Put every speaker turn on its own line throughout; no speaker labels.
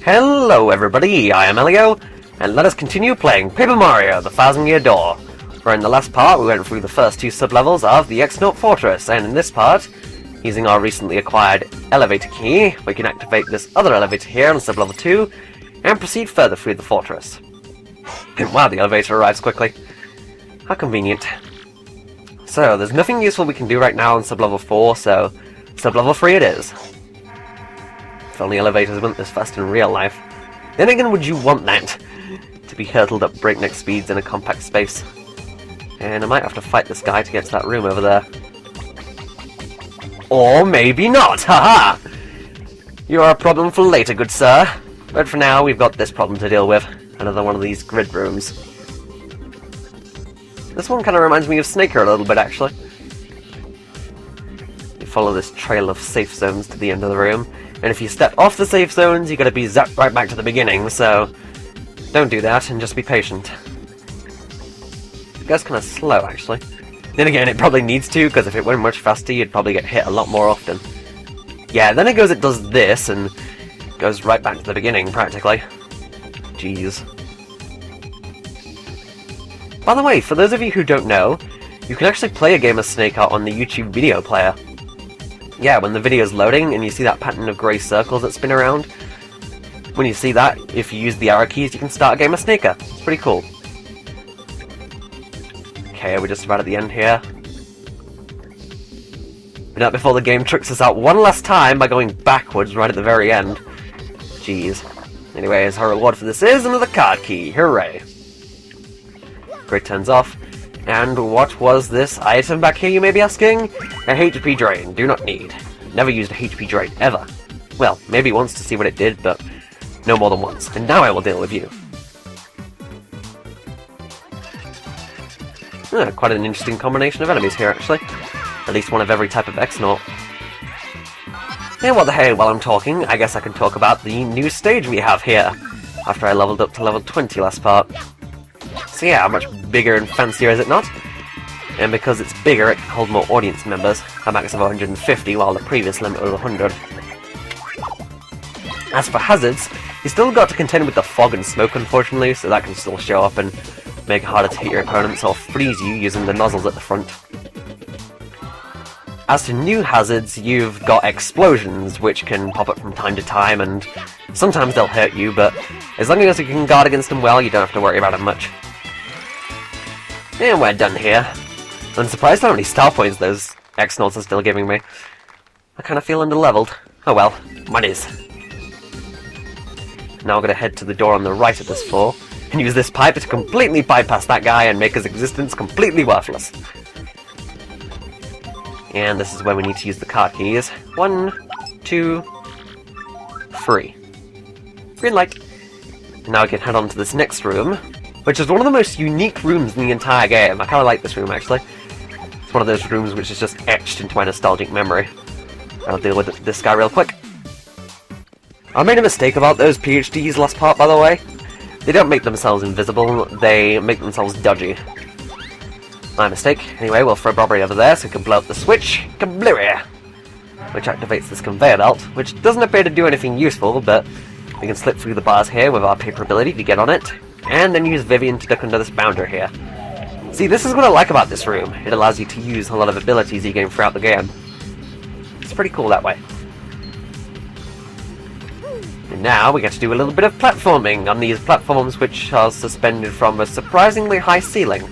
Hello everybody, I am Elio, and let us continue playing Paper Mario, the Thousand Year Door. Where in the last part we went through the first two sub-levels of the X-Note Fortress, and in this part, using our recently acquired elevator key, we can activate this other elevator here on sub-level 2, and proceed further through the fortress. And wow, the elevator arrives quickly. How convenient. So, there's nothing useful we can do right now on sub-level 4, so sub-level 3 it is. If only elevators went this fast in real life. Then again, would you want that? To be hurtled at breakneck speeds in a compact space. And I might have to fight this guy to get to that room over there. Or maybe not! Haha! You're a problem for later, good sir. But for now, we've got this problem to deal with. Another one of these grid rooms. This one kind of reminds me of Snaker a little bit, actually. You follow this trail of safe zones to the end of the room. And if you step off the safe zones, you're going to be zapped right back to the beginning, so don't do that, and just be patient. It goes kind of slow, actually. Then again, it probably needs to, because if it went much faster, you'd probably get hit a lot more often. Yeah, then it does this, and goes right back to the beginning, practically. Jeez. By the way, for those of you who don't know, you can actually play a game of Snake Out on the YouTube video player. Yeah, when the video's loading and you see that pattern of grey circles that spin around, when you see that, if you use the arrow keys, you can start a game of Snaker. It's pretty cool. Okay, we're just about at the end here. But not before the game tricks us out one last time by going backwards right at the very end. Jeez. Anyways, our reward for this is another card key. Hooray. Grid turns off. And what was this item back here, you may be asking? A HP drain. Do not need. Never used a HP drain, ever. Well, maybe once to see what it did, but no more than once. And now I will deal with you. Quite an interesting combination of enemies here, actually. At least one of every type of X-Naut. And what the hey, while I'm talking, I guess I can talk about the new stage we have here, after I leveled up to level 20 last part. So yeah, much bigger and fancier, is it not? And because it's bigger, it can hold more audience members, a max of 150, while the previous limit was 100. As for hazards, you still got to contend with the fog and smoke, unfortunately, so that can still show up and make it harder to hit your opponents or freeze you using the nozzles at the front. As to new hazards, you've got explosions, which can pop up from time to time, and sometimes they'll hurt you, but as long as you can guard against them well, you don't have to worry about them much. And we're done here. I'm surprised how many star points those X-Nauts are still giving me. I kind of feel underleveled. Oh well, one is. Now we're going to head to the door on the right of this floor, and use this pipe to completely bypass that guy and make his existence completely worthless. And this is where we need to use the card keys. 1, 2, 3. Green light. Now we can head on to this next room, which is one of the most unique rooms in the entire game. I kind of like this room, actually. It's one of those rooms which is just etched into my nostalgic memory. I'll deal with this guy real quick. I made a mistake about those PhDs last part, by the way. They don't make themselves invisible, they make themselves dodgy. My mistake. Anyway, we'll throw Bobbery over there so we can blow up the switch. Kablooey! Which activates this conveyor belt, which doesn't appear to do anything useful, but we can slip through the bars here with our paper ability to get on it, and then use Vivian to duck under this boundary here. See, this is what I like about this room. It allows you to use a lot of abilities you gain throughout the game. It's pretty cool that way. And now we get to do a little bit of platforming on these platforms which are suspended from a surprisingly high ceiling.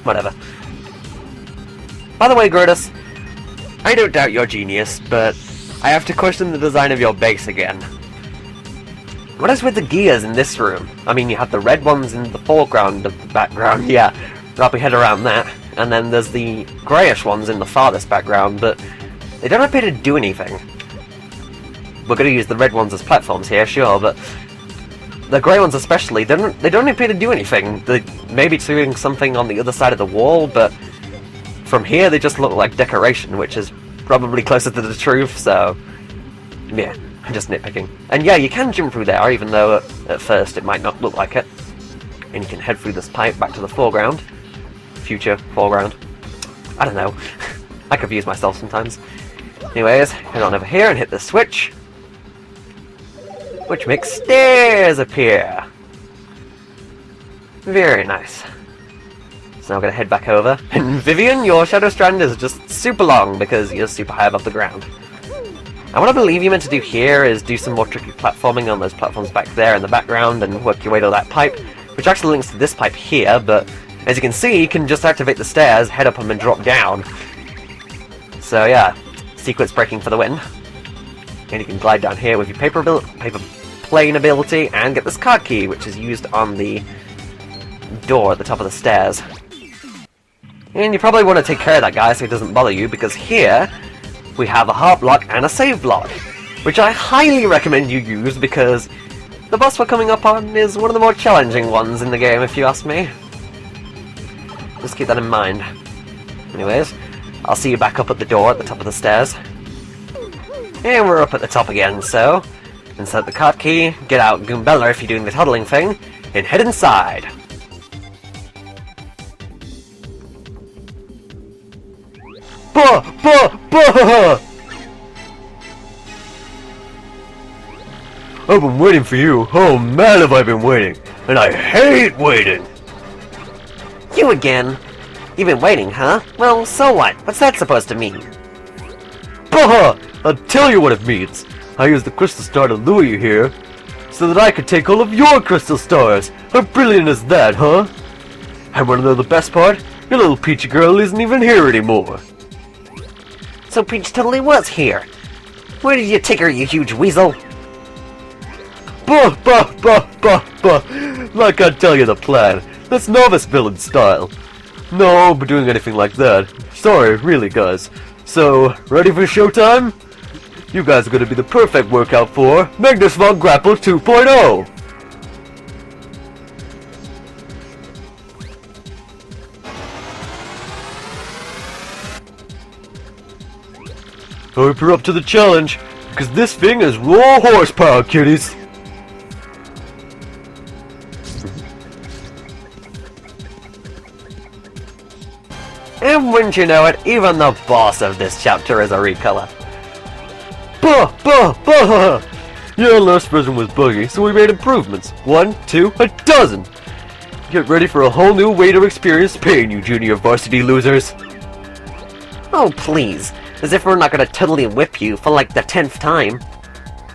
Whatever. By the way, Grodus, I don't doubt your genius, but I have to question the design of your base again. What is with the gears in this room? I mean, you have the red ones in the foreground of the background, yeah, wrap your head around that, and then there's the greyish ones in the farthest background, but they don't appear to do anything. We're going to use the red ones as platforms here, sure, but the grey ones especially, they don't appear to do anything. They may be doing something on the other side of the wall, but from here they just look like decoration, which is probably closer to the truth, so yeah, I'm just nitpicking. And yeah, you can jump through there, even though at first it might not look like it. And you can head through this pipe back to the foreground. Future foreground. I don't know. I confuse myself sometimes. Anyways, head on over here and hit the switch. which makes stairs appear. Very nice. So now I'm going to head back over. And Vivian, your Shadow Strand is just super long because you're super high above the ground. And what I believe you meant to do here is do some more tricky platforming on those platforms back there in the background and work your way to that pipe, which actually links to this pipe here, but as you can see, you can just activate the stairs, head up them and drop down. So yeah, sequence breaking for the win. And you can glide down here with your paper plane ability and get this card key, which is used on the door at the top of the stairs. And you probably want to take care of that guy so he doesn't bother you, because here we have a heart block and a save block, which I highly recommend you use because the boss we're coming up on is one of the more challenging ones in the game, if you ask me. Just keep that in mind. Anyways, I'll see you back up at the door at the top of the stairs. And we're up at the top again, so insert the card key, get out Goombella if you're doing the toddling thing, and head inside. Buh! Buh! Buh! I've been waiting for you. Oh man, have I been waiting. And I hate waiting. You again? You've been waiting, huh? Well, so what? What's that supposed to mean? Buh! I'll tell you what it means. I used the crystal star to lure you here, so that I could take all of your crystal stars. How brilliant is that, huh? And wanna know the best part? Your little Peachy girl isn't even here anymore. So Peach totally was here. Where did you take her, you huge weasel? Buh, buh, buh, buh, buh. Like I tell you the plan. That's novice villain style. No, I won't be doing anything like that. Sorry, really, guys. So, ready for showtime? You guys are going to be the perfect workout for Magnus von Grapple 2.0! Hope you're up to the challenge, because this thing is raw horsepower, kiddies! And wouldn't you know it, even the boss of this chapter is a recolor. Buh! Buh! Buh! Your last version was buggy, so we made improvements. 1, 2, a dozen! Get ready for a whole new way to experience pain, you junior varsity losers! Oh, please. As if we're not gonna totally whip you for like the 10th time.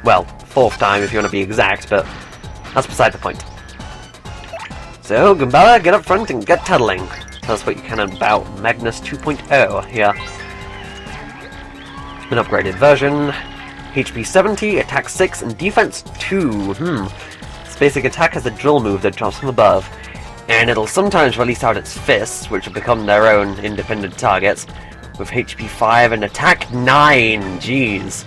Well, 4th time if you want to be exact, but that's beside the point. So, Goombella, get up front and get tuddling. Tell us what you can about Magnus 2.0 here. An upgraded version. HP 70, attack 6, and defense 2. Its basic attack has a drill move that drops from above. And it'll sometimes release out its fists, which will become their own independent targets. With HP 5 and attack 9, jeez.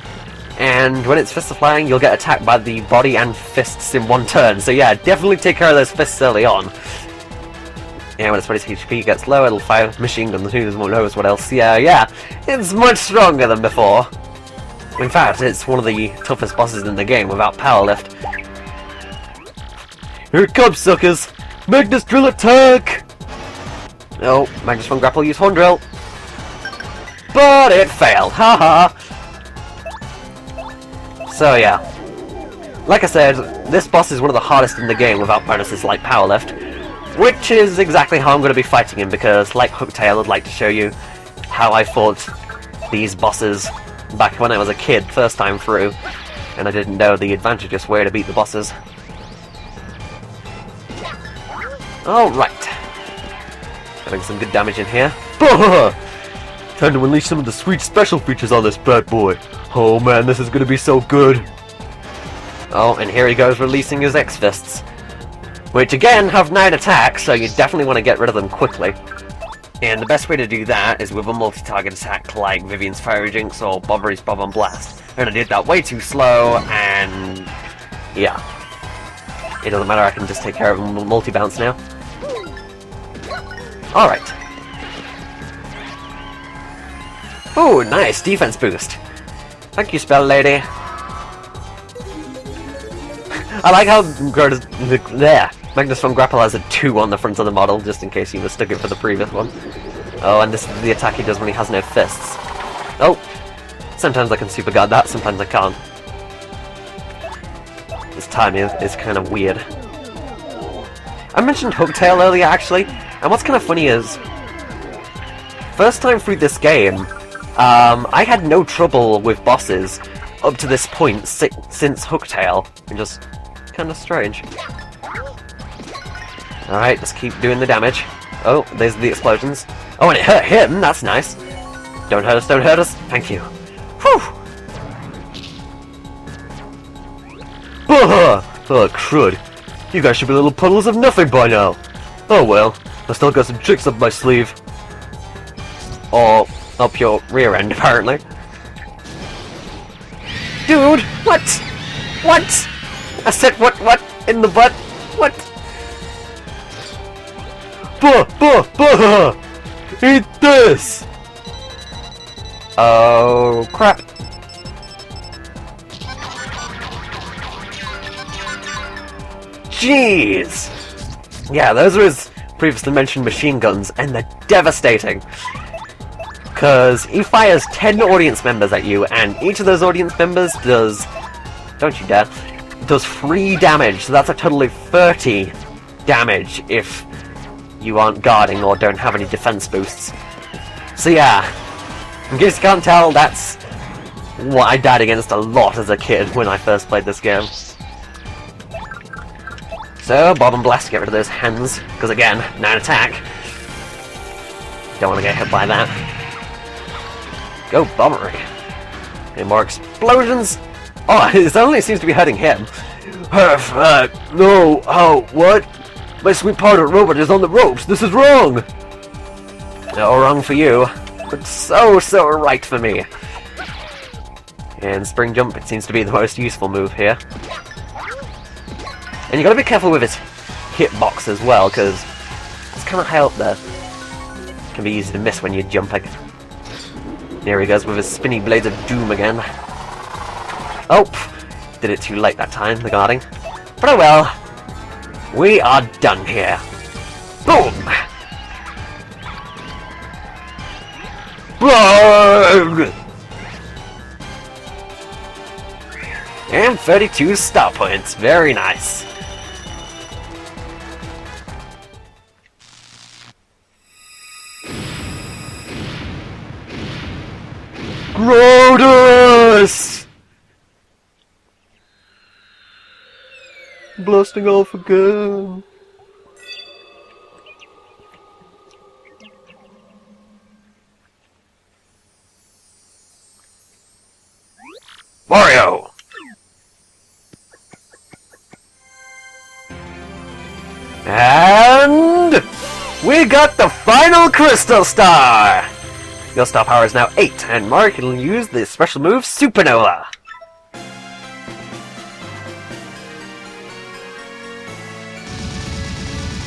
And when its fists are flying, you'll get attacked by the body and fists in one turn. So yeah, definitely take care of those fists early on. And when its body's HP gets low, it'll fire machine gun, who knows what else. Yeah, it's much stronger than before. In fact, it's one of the toughest bosses in the game without power lift. Here it comes, suckers! Magnus Drill attack! Oh, Magnus von Grapple use Horn Drill. But it failed, haha! So yeah, like I said, this boss is one of the hardest in the game without bonuses like power lift, which is exactly how I'm going to be fighting him, because like Hooktail, I'd like to show you how I fought these bosses back when I was a kid, first time through, and I didn't know the advantageous way to beat the bosses. Alright, having some good damage in here. Time to unleash some of the sweet special features on this bad boy. Oh man, this is gonna be so good. Oh, and here he goes releasing his X-Fists. Which again have 9 attacks, so you definitely want to get rid of them quickly. And the best way to do that is with a multi-target attack like Vivian's Fiery Jinx or Bobbery's Bob and Blast. And I did that way too slow, and yeah. It doesn't matter, I can just take care of him multi-bounce now. Alright. Oh, nice defense boost. Thank you, Spell Lady. I like how Magnus von Grapple has a 2 on the front of the model, just in case you mistook it for the previous one. Oh, and this is the attack he does when he has no fists. Oh, sometimes I can super guard that, sometimes I can't. This time is kind of weird. I mentioned Hooktail earlier, actually, and what's kind of funny is, first time through this game, I had no trouble with bosses up to this point since Hooktail, and just kind of strange. Alright, let's keep doing the damage. Oh, there's the explosions. Oh, and it hurt him, that's nice. Don't hurt us, don't hurt us. Thank you. Whew! Oh, crud. You guys should be little puddles of nothing by now. Oh well, I still got some tricks up my sleeve. Or up your rear end, apparently. Dude, what? What? I said what in the butt? What? Buh! Eat this! Oh, crap. Jeez! Yeah, those were his previously mentioned machine guns, and they're devastating. Because he fires 10 audience members at you, and each of those audience members does... don't you dare. Does 3 damage, so that's a total of 30 damage if you aren't guarding or don't have any defense boosts. So yeah, in case you can't tell, that's what I died against a lot as a kid when I first played this game. So, Bob and Blast, get rid of those hands, because again, 9 attack. Don't want to get hit by that. Go Bombery. Any more explosions? Oh, it only seems to be hurting him. No, oh, what? My sweet powder robot is on the ropes, this is wrong! No, wrong for you, but so right for me. And Spring Jump, it seems to be the most useful move here. And you gotta be careful with his hitbox as well, because it's kind of high up there. It can be easy to miss when you're jumping. There he goes with his spinny blades of doom again. Oh, did it too late that time, the guarding. But oh well, we are done here. Boom! Blah! And 32 star points, very nice. Grodus! Blasting off again. Mario! And we got the final Crystal Star! Your star power is now 8, and Mario can use the special move Supernova.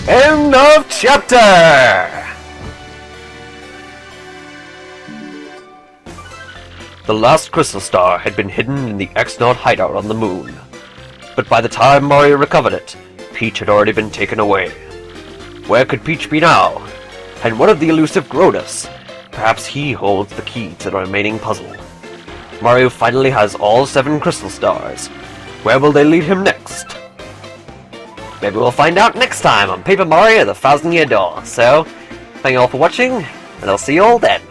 End of chapter! The last Crystal Star had been hidden in the X-Naut hideout on the moon. But by the time Mario recovered it, Peach had already been taken away. Where could Peach be now? And what of the elusive Grodus? Perhaps he holds the key to the remaining puzzle. Mario finally has all 7 Crystal Stars. Where will they lead him next? Maybe we'll find out next time on Paper Mario: The Thousand Year Door. So, thank you all for watching, and I'll see you all then.